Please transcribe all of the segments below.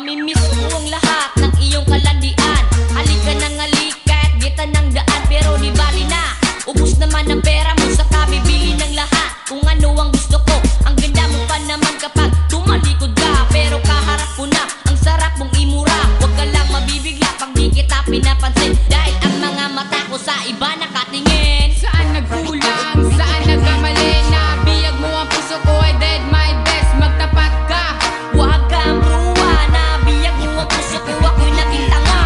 Mamimiss ko ang lahat ng iyong kalandian. Halika ng halika at gita ng daan. Pero di bali na, ubus naman ang pera mo sa kabibili ng lahat. Kung ano ang gusto ko, ang ganda mo pa naman kapag tumalikod ka. Pero kaharap ko na, ang sarap mong imura. Huwag ka lang mabibigla pag di kita pinapansin. Dahil ang mga mata ko sa iba nakatingin. Saan nagkulang, saan nagkamali? Nabiyag mo ang puso ko, I did my best. Magtapat ka, Huwag kang bruwa, nabiyag mo ang puso ko, ako'y naging tanga.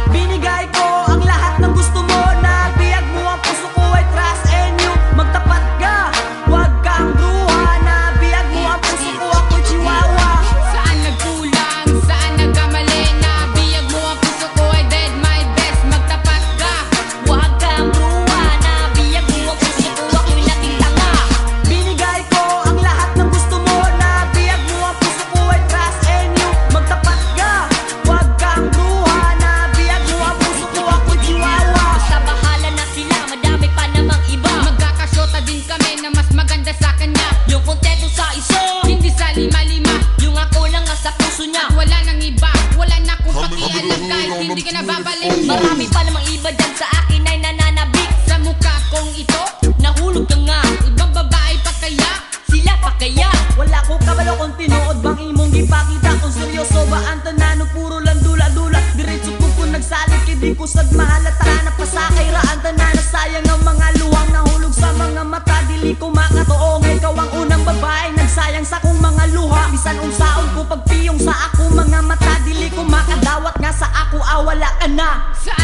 Binigay ko ang lahat ng gusto mo. Nabiyag mo ang puso ko, I trust in you. Magtapat ka, huwag kang bruha. Nabiyag mo ang puso ko, ako'y chihuahua. saan nagkulang, saan nagkamali? Nabiyag mo ang puso ko, I did my best. Magtapat ka, Huwag kang bruwa, nabiyag mo ang puso ko, ako'y naging tanga. Binigay ko ang lahat ng gusto mo. Nabiyag mo ang puso ko, I trust in you. Magtapat ka, huwag kang bruha. Nabiyag mo ang puso ko, ako'y chihuahua. Basta bahala na sila, madami pa namang iba. magkakasyota din kami na mas maganda sa kanya. Yung kontento sa iso, Hindi sa lima-lima, yung ako lang nga sa puso niya. wala nang iba. Wala na akong pakialam kahit hindi ka na babalik. Marami pa namang iba dyan sa akin ay nananabik. Sa mukha kong ito, Nahulog ka nga, ibang babae pa kaya? sila pa kaya? Wala ko kabalo kung tinuod bang imong gipakita. Kung seryoso ba ang tanano, puro lang dula-dula. Diretso ko kung nagsalit, kidi ko sad mahalata. Napasakay ra ang tanana, sayang ang mga luwang nahulog sa mga mata. Dili ko makatuong, ikaw ang unang babae nagsayang sa kong mga luha. Bisan unsaon ko pagpiyong sa ako mga mata. Dili ko makadawat nga sa ako, wala ka na. Saan